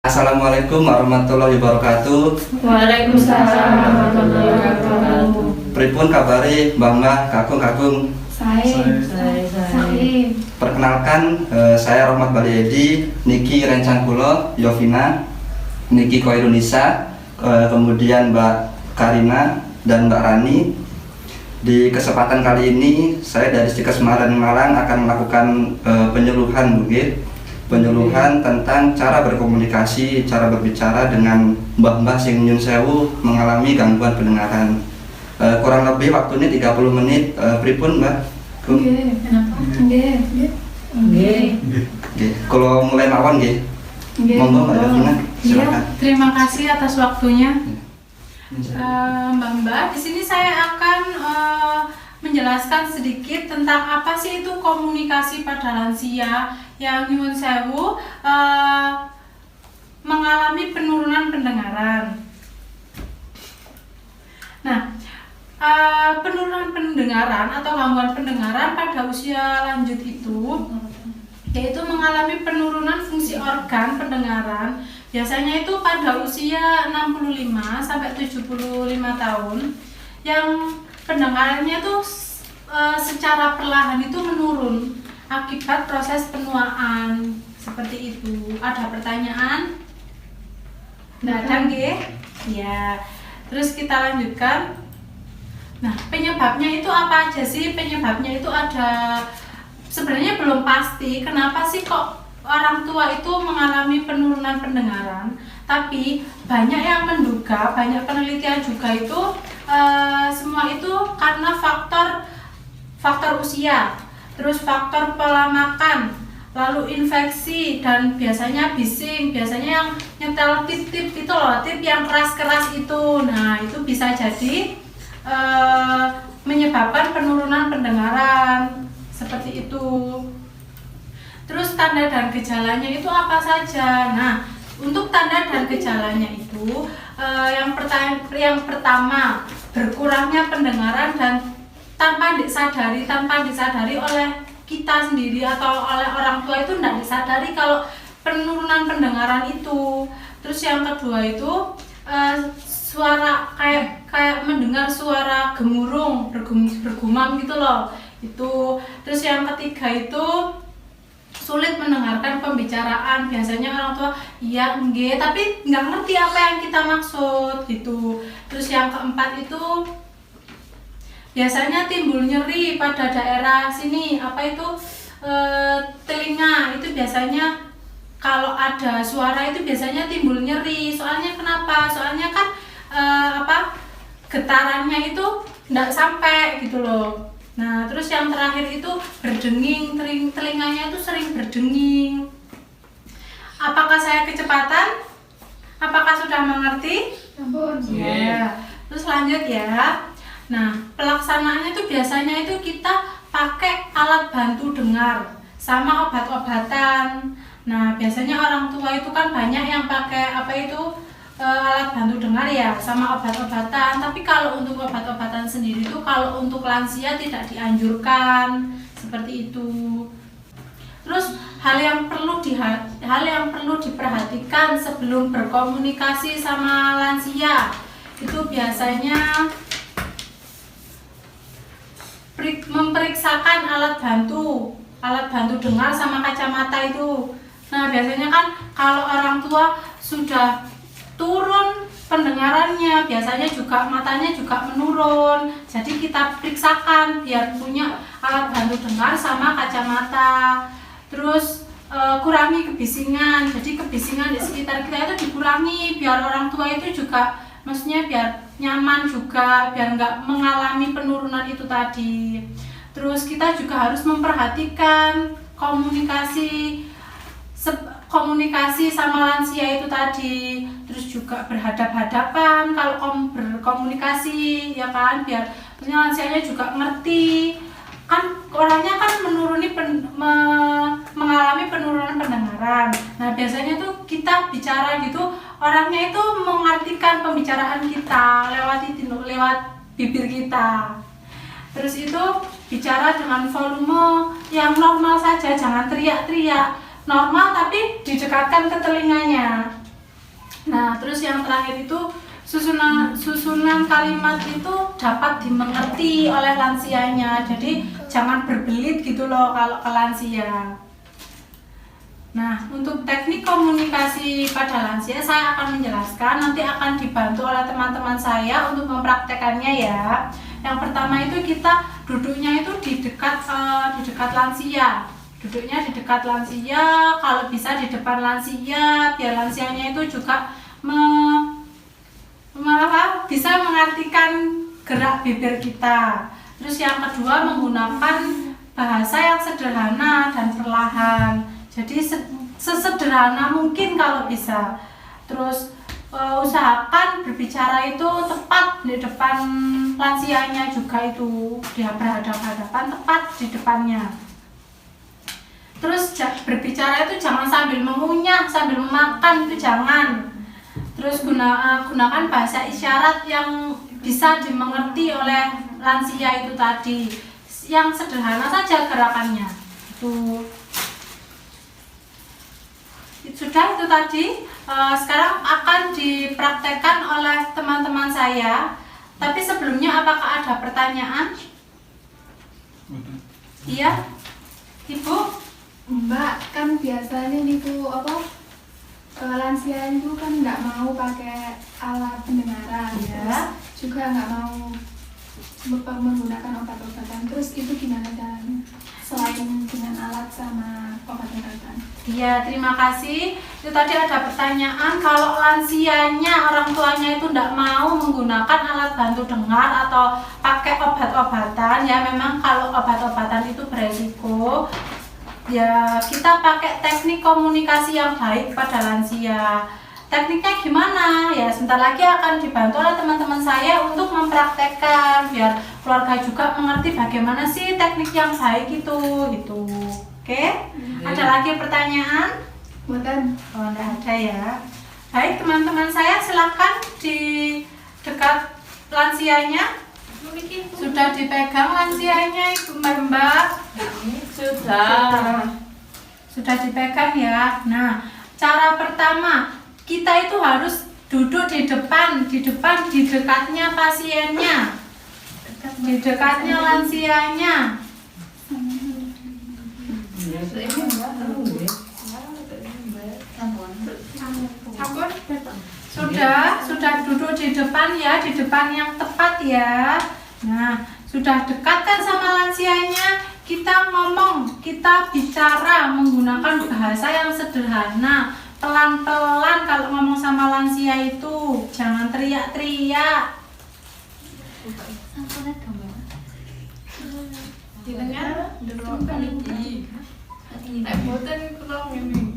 Assalamualaikum warahmatullahi wabarakatuh. Waalaikumsalam warahmatullahi wabarakatuh. Pripun kabari Mbah kakung-kakung? Saya. Perkenalkan, saya Rahmat Bali Edi, niki rencang kula Yovina, niki Koirunisa, kemudian Mbak Karina dan Mbak Rani. Di kesempatan kali ini saya dari Stikes Malang akan melakukan penyuluhan tentang cara berkomunikasi, cara berbicara dengan mbah-mbah sing nyun sewu mengalami gangguan pendengaran. Kurang lebih waktunya 30 menit. Pripun Mbak? Nggih, kenapa? Nggih. Kalau mulai mawon nggih. Monggo Mbak Yovina, silakan. Terima kasih atas waktunya. Mbak, di sini saya akan menjelaskan sedikit tentang apa sih itu komunikasi pada lansia yang nyuwun sewu mengalami penurunan pendengaran. Nah, penurunan pendengaran atau gangguan pendengaran pada usia lanjut itu yaitu mengalami penurunan fungsi organ pendengaran. Biasanya itu pada usia 65 sampai 75 tahun yang pendengarannya itu secara perlahan itu menurun akibat proses penuaan seperti itu. Ada pertanyaan? Nggak ada nggih? Ya. Terus kita lanjutkan. Nah, penyebabnya itu apa aja sih? Penyebabnya itu ada, sebenarnya belum pasti kenapa sih kok orang tua itu mengalami penurunan pendengaran, tapi banyak yang menduga, banyak penelitian juga itu semua itu karena faktor usia, terus faktor pola makan, lalu infeksi, dan biasanya bising, biasanya yang nyetel tip-tip itu loh, tip yang keras-keras itu. Nah, itu bisa jadi menyebabkan penurunan pendengaran seperti itu. Terus tanda dan gejalanya itu apa saja? Nah, untuk tanda dan gejalanya itu yang pertama berkurangnya pendengaran dan tanpa disadari oleh kita sendiri atau oleh orang tua itu tidak disadari kalau penurunan pendengaran itu. Terus yang kedua itu suara kayak mendengar suara gemuruh, bergumam gitu loh. Itu. Terus yang ketiga itu sulit mendengarkan pembicaraan. Biasanya orang tua iya nggih tapi nggak ngerti apa yang kita maksud gitu. Terus yang keempat itu biasanya timbul nyeri pada daerah sini telinga. Itu biasanya kalau ada suara itu biasanya timbul nyeri. Soalnya kenapa? Soalnya kan getarannya itu nggak sampai gitu loh. Nah, terus yang terakhir itu berdenging, telinganya itu sering berdenging. Apakah saya kecepatan? Apakah sudah mengerti? Ya. Terus lanjut ya. Nah, pelaksanaannya itu biasanya itu kita pakai alat bantu dengar sama obat-obatan. Nah, biasanya orang tua itu kan banyak yang pakai alat bantu dengar ya sama obat-obatan. Tapi kalau untuk obat-obatan sendiri itu kalau untuk lansia tidak dianjurkan seperti itu. Terus hal yang perlu diperhatikan sebelum berkomunikasi sama lansia itu biasanya memeriksakan alat bantu dengar sama kacamata itu. Nah, biasanya kan kalau orang tua sudah turun pendengarannya, biasanya juga matanya juga menurun. Jadi kita periksakan biar punya alat bantu dengar sama kacamata. Terus kurangi kebisingan. Jadi kebisingan di sekitar kita itu dikurangi biar orang tua itu juga maksudnya biar nyaman juga, biar nggak mengalami penurunan itu tadi. Terus kita juga harus memperhatikan komunikasi sama lansia itu tadi. Terus juga berhadap-hadapan kalau berkomunikasi ya kan, biar maksudnya lansianya juga ngerti kan orangnya kan mengalami penurunan pendengaran. Nah, biasanya tuh kita bicara gitu orangnya itu mengartikan pembicaraan kita lewat bibir kita. Terus itu bicara dengan volume yang normal saja, jangan teriak-teriak. Normal tapi didekatkan ke telinganya. Nah, terus yang terakhir itu susunan kalimat itu dapat dimengerti oleh lansianya. Jadi jangan berbelit gitu loh kalau ke lansia. Nah, untuk teknik komunikasi pada lansia saya akan menjelaskan, nanti akan dibantu oleh teman-teman saya untuk mempraktekannya ya. Yang pertama itu kita duduknya itu di dekat lansia. Duduknya di dekat lansia, kalau bisa di depan lansia, biar lansianya itu juga bisa mengartikan gerak bibir kita. Terus yang kedua menggunakan bahasa yang sederhana dan perlahan. Jadi sesederhana mungkin kalau bisa. Terus usahakan berbicara itu tepat di depan lansianya juga, itu dia berhadapan-hadapan tepat di depannya. Terus berbicara itu jangan sambil mengunyah, sambil makan, itu jangan. Terus gunakan bahasa isyarat yang bisa dimengerti oleh lansia itu tadi, yang sederhana saja gerakannya. Sudah itu tadi. Sekarang akan dipraktekkan oleh teman-teman saya. Tapi sebelumnya apakah ada pertanyaan? Iya, Ibu? Mbak, kan biasanya itu lansia itu kan nggak mau pakai alat pendengaran, Ya. juga nggak mau menggunakan obat-obatan. Terus itu gimana caranya? Selain dengan alat sama obat-obatan. Iya, terima kasih. Itu tadi ada pertanyaan, kalau lansianya, orang tuanya itu tidak mau menggunakan alat bantu dengar atau pakai obat-obatan, ya memang kalau obat-obatan itu beresiko. Ya, kita pakai teknik komunikasi yang baik pada lansia. Tekniknya gimana? Ya, sebentar lagi akan dibantu oleh teman-teman saya untuk mempraktekkan, biar keluarga juga mengerti bagaimana sih teknik yang baik itu, gitu. Oke? Ada lagi pertanyaan? Buatan. Oh, enggak ada ya. Baik, teman-teman saya silakan di dekat lansianya. Sudah dipegang lansianya, Ibu Mbak? Sudah dipegang ya. Nah, cara pertama, kita itu harus duduk di dekatnya pasiennya, di dekatnya lansianya. Sudah duduk di depan ya, di depan yang tepat ya. Nah, sudah dekat kan sama lansianya, kita ngomong, kita bicara menggunakan bahasa yang sederhana, pelan-pelan kalau ngomong sama lansia itu, jangan teriak-teriak. Jenengan delok niki. Nek boten kula ngene.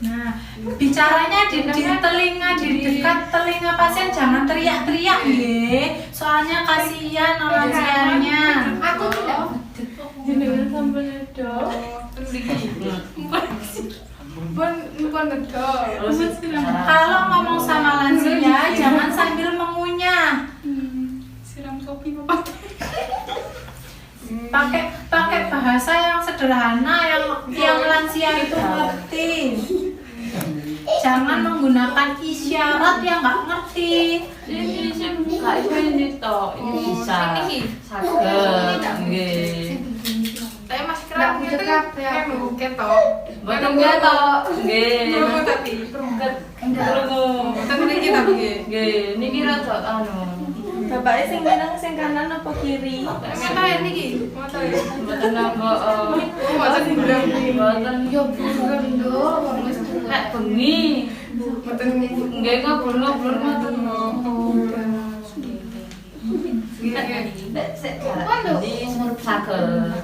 Nah, bicaranya di telinga, di dekat telinga pasien, jangan teriak-teriak nggih. Soalnya kasihan lansianya. Aku tidak. Jenengan sampun edo. Niki. Pun edo. Kalau ngomong sama lansia jangan sambil mengunyah. Siram kopi Bapak. Pakai bahasa yang sederhana yang lansia itu ngerti. Jangan menggunakan isyarat yang nggak ngerti. Ini gak ini toh, ini bisa saged nggih. Tapi Mas Kram ngene kan buket toh. Boten ketok nggih. Krungu tapi. Krungu. Boten niki tapi nggih. Nggih, niki rada anu. Bapaknya sing menang sing kanan apa kiri? Ngene ya niki. Motor ya. Boten napa Boten belum. boten yo nek bengi. Boten Nggih ngobrol-ngobrol ngoten. Nek sik di surup saged.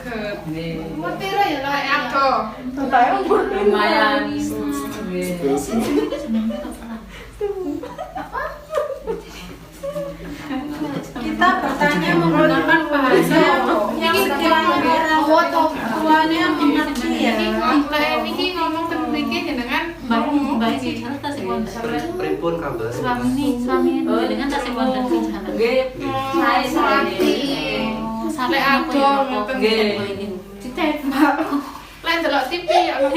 Nggih. Motiro ya lah ado. Bapaknya umur Lumayan. Nggih. Kita bertanya menggunakan bahasa yang sekiranya orang tuanya mengerti ya. Lah niki ngomong ten mriki jenengan Baik bicara tasik wonten. Pripun kabar? Suami dengan tasik wonten bicara. Nggih. Saya Sampai ado ngoten. Nggih. Citet Mbak. Lah delok TV ya kok.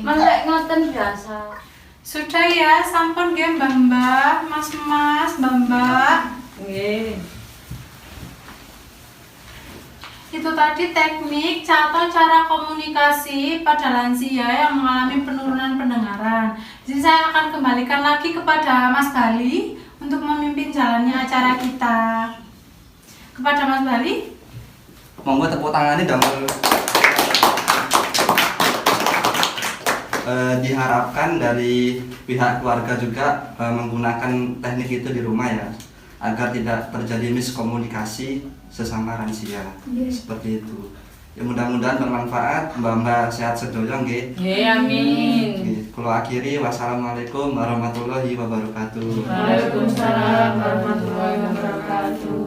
Melek ngoten biasa. Sudah ya, sampun nggih Mbah-mbah, Mas-mas, Mbah-mbah. Nggih. Itu tadi teknik atau cara komunikasi pada lansia yang mengalami penurunan pendengaran. Jadi saya akan kembalikan lagi kepada Mas Bali untuk memimpin jalannya acara kita. Kepada Mas Bali. Monggo tepuk tangannya dong. Diharapkan dari pihak keluarga juga menggunakan teknik itu di rumah ya, agar tidak terjadi miskomunikasi sesama lansia. Seperti itu. Ya mudah-mudahan bermanfaat. Mbak-mbak sehat sedoyo nggih. Nggih, amin. Nggih. Kula akhiri wassalamualaikum warahmatullahi wabarakatuh. Waalaikumsalam warahmatullahi wabarakatuh.